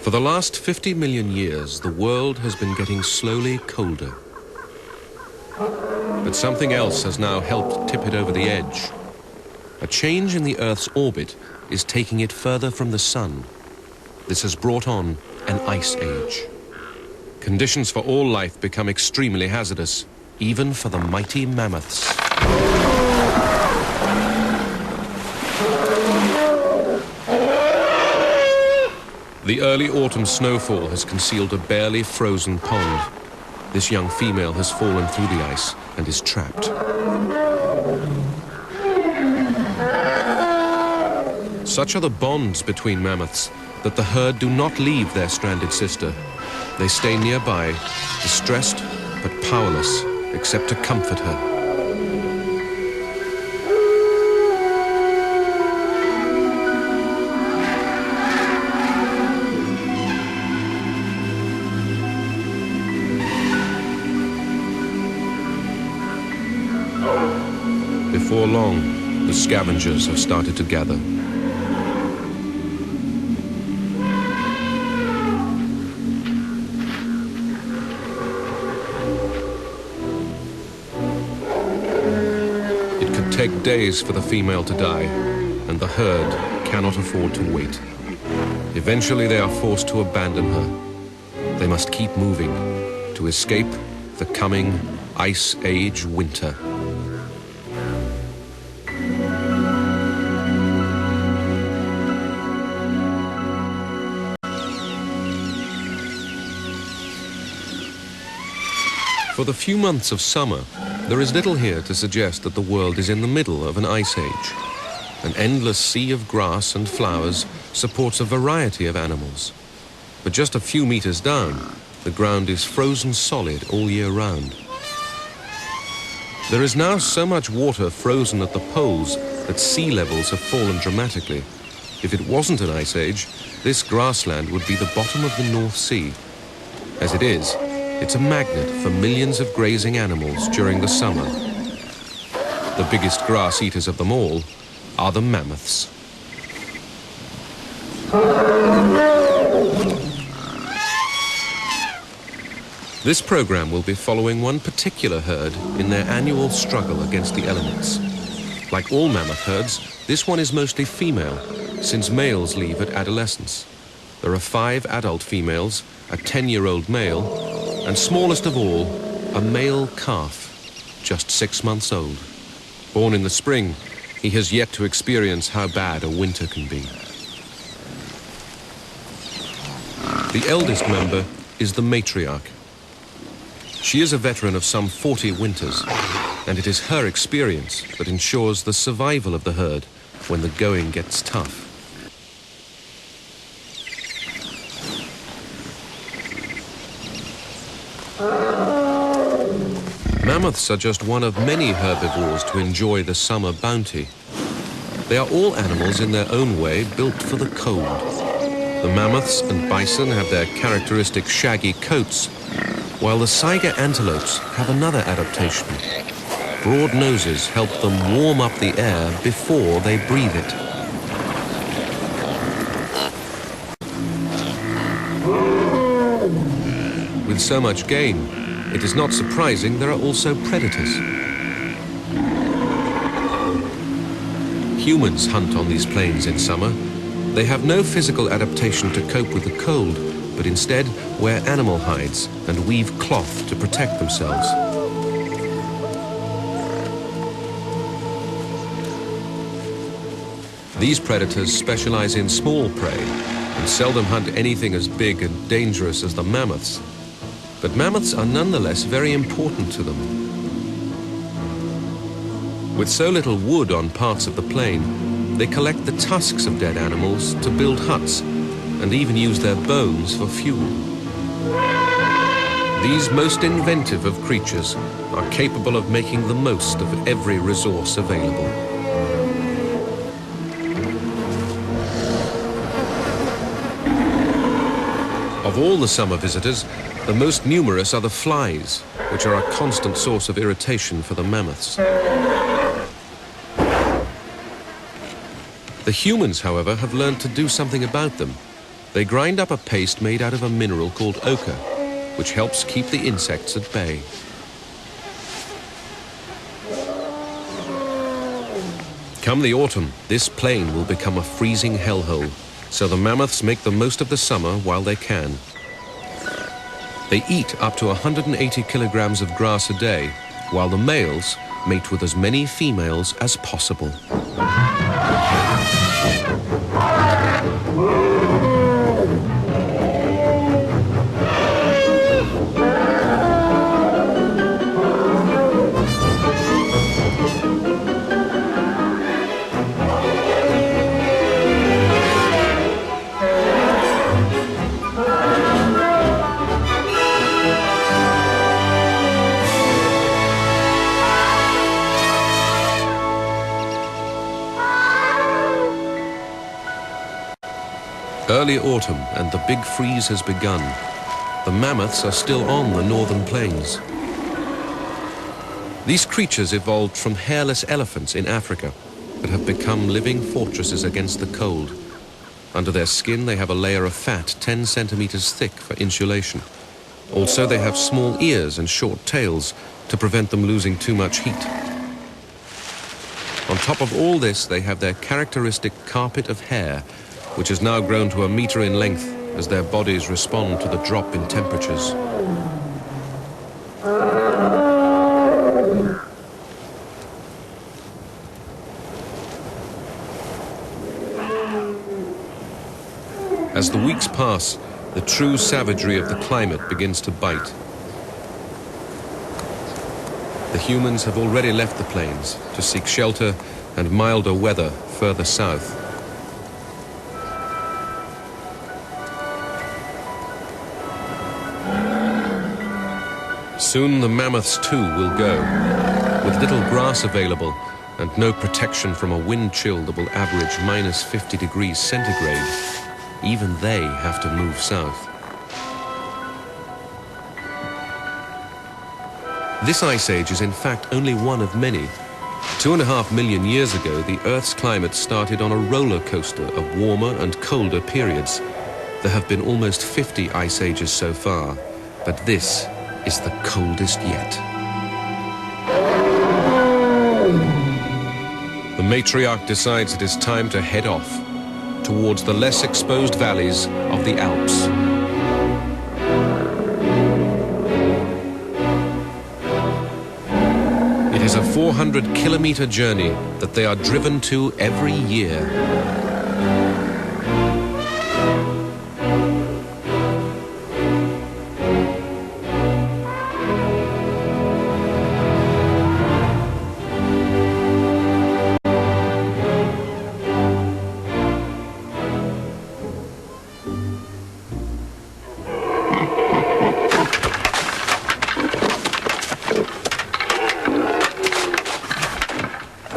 For the last 50 million years, the world has been getting slowly colder. But something else has now helped tip it over the edge. A change in the Earth's orbit is taking it further from the sun. This has brought on an ice age. Conditions for all life become extremely hazardous, even for the mighty mammoths. The early autumn snowfall has concealed a barely frozen pond. This young female has fallen through the ice and is trapped. Such are the bonds between mammoths that the herd do not leave their stranded sister. They stay nearby, distressed but powerless, except to comfort her. Before long, the scavengers have started to gather. It could take days for the female to die, and the herd cannot afford to wait. Eventually, they are forced to abandon her. They must keep moving to escape the coming Ice Age winter. For the few months of summer, there is little here to suggest that the world is in the middle of an ice age. An endless sea of grass and flowers supports a variety of animals. But just a few meters down, the ground is frozen solid all year round. There is now so much water frozen at the poles that sea levels have fallen dramatically. If it wasn't an ice age, this grassland would be the bottom of the North Sea. As it is, it's a magnet for millions of grazing animals during the summer. The biggest grass eaters of them all are the mammoths. This program will be following one particular herd in their annual struggle against the elements. Like all mammoth herds, this one is mostly female, since males leave at adolescence. There are 5 adult females, a 10-year-old male, and smallest of all, a male calf, just 6 months old. Born in the spring, he has yet to experience how bad a winter can be. The eldest member is the matriarch. She is a veteran of some 40 winters, and it is her experience that ensures the survival of the herd when the going gets tough. Mammoths are just one of many herbivores to enjoy the summer bounty. They are all animals in their own way built for the cold. The mammoths and bison have their characteristic shaggy coats, while the saiga antelopes have another adaptation. Broad noses help them warm up the air before they breathe it. With so much game, it is not surprising there are also predators. Humans hunt on these plains in summer. They have no physical adaptation to cope with the cold, but instead wear animal hides and weave cloth to protect themselves. These predators specialize in small prey and seldom hunt anything as big and dangerous as the mammoths. But mammoths are nonetheless very important to them. With so little wood on parts of the plain, they collect the tusks of dead animals to build huts and even use their bones for fuel. These most inventive of creatures are capable of making the most of every resource available. Of all the summer visitors, the most numerous are the flies, which are a constant source of irritation for the mammoths. The humans, however, have learned to do something about them. They grind up a paste made out of a mineral called ochre, which helps keep the insects at bay. Come the autumn, this plain will become a freezing hellhole, so the mammoths make the most of the summer while they can. They eat up to 180 kilograms of grass a day, while the males mate with as many females as possible. Early autumn and the big freeze has begun. The mammoths are still on the northern plains. These creatures evolved from hairless elephants in Africa, but have become living fortresses against the cold. Under their skin they have a layer of fat 10 centimeters thick for insulation. Also they have small ears and short tails to prevent them losing too much heat. On top of all this they have their characteristic carpet of hair, which has now grown to 1 meter in length as their bodies respond to the drop in temperatures. As the weeks pass, the true savagery of the climate begins to bite. The humans have already left the plains to seek shelter and milder weather further south. Soon the mammoths too will go. With little grass available and no protection from a wind chill that will average minus 50 degrees centigrade, even they have to move south. This ice age is in fact only one of many. 2.5 million years ago, the Earth's climate started on a roller coaster of warmer and colder periods. There have been almost 50 ice ages so far, but this is the coldest yet. The matriarch decides it is time to head off towards the less exposed valleys of the Alps. It is a 400-kilometer journey that they are driven to every year.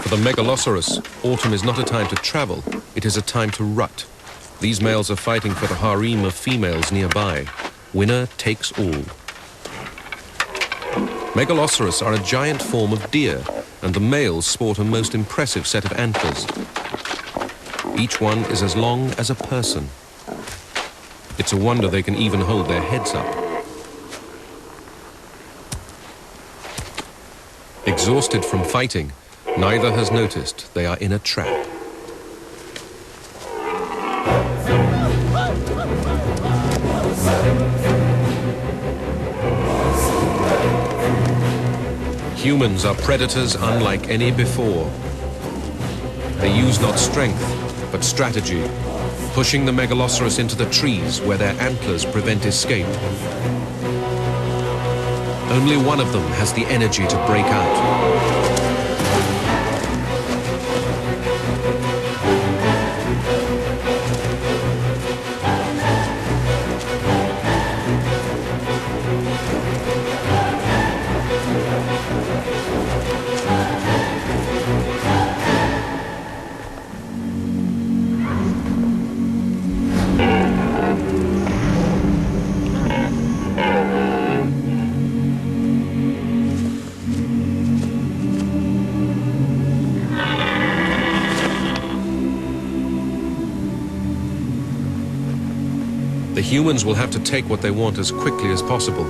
For the Megaloceros, autumn is not a time to travel, it is a time to rut. These males are fighting for the harem of females nearby. Winner takes all. Megaloceros are a giant form of deer, and the males sport a most impressive set of antlers. Each one is as long as a person. It's a wonder they can even hold their heads up. Exhausted from fighting, neither has noticed they are in a trap. Humans are predators unlike any before. They use not strength, but strategy, pushing the Megaloceros into the trees where their antlers prevent escape. Only one of them has the energy to break out. The humans will have to take what they want as quickly as possible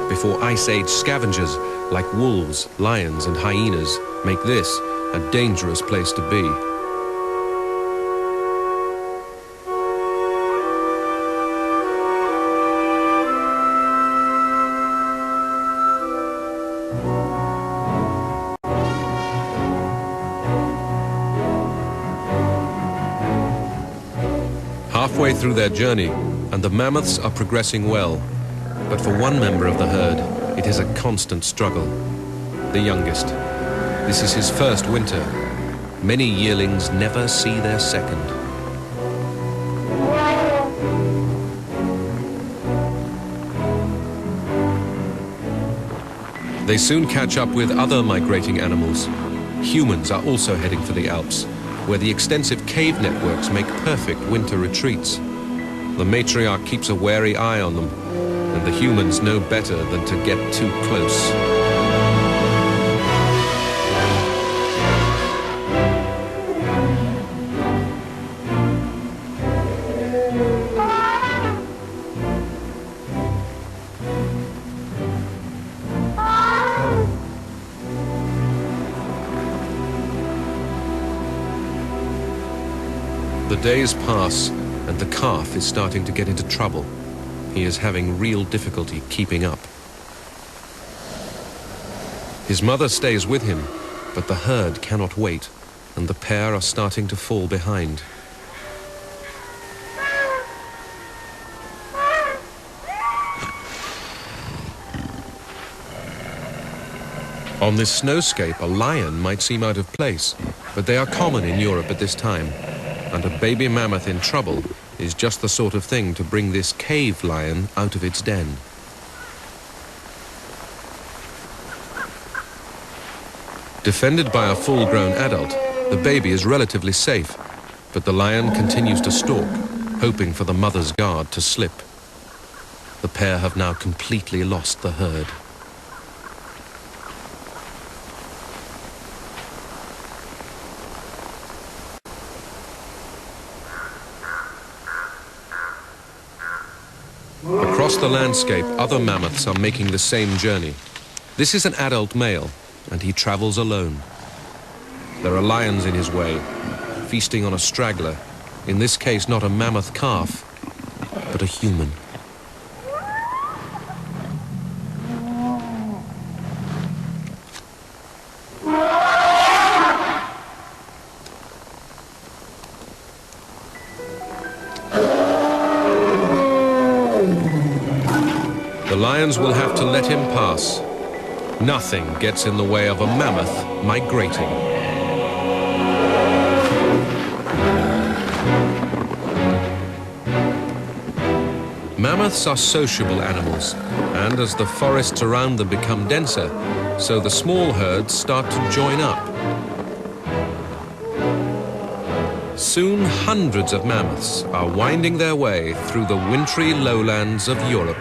before Ice Age scavengers like wolves, lions, and hyenas make this a dangerous place to be. Halfway through their journey, and the mammoths are progressing well. But for one member of the herd, it is a constant struggle. The youngest. This is his first winter. Many yearlings never see their second. They soon catch up with other migrating animals. Humans are also heading for the Alps, where the extensive cave networks make perfect winter retreats. The matriarch keeps a wary eye on them, and the humans know better than to get too close. The days pass, and the calf is starting to get into trouble. He is having real difficulty keeping up. His mother stays with him, but the herd cannot wait, and the pair are starting to fall behind. On this snowscape, a lion might seem out of place, but they are common in Europe at this time. And a baby mammoth in trouble is just the sort of thing to bring this cave lion out of its den. Defended by a full-grown adult, the baby is relatively safe, but the lion continues to stalk, hoping for the mother's guard to slip. The pair have now completely lost the herd. Across the landscape, other mammoths are making the same journey. This is an adult male, and he travels alone. There are lions in his way, feasting on a straggler, in this case not a mammoth calf, but a human. The lions will have to let him pass. Nothing gets in the way of a mammoth migrating. Mammoths are sociable animals, and as the forests around them become denser, so the small herds start to join up. Soon hundreds of mammoths are winding their way through the wintry lowlands of Europe.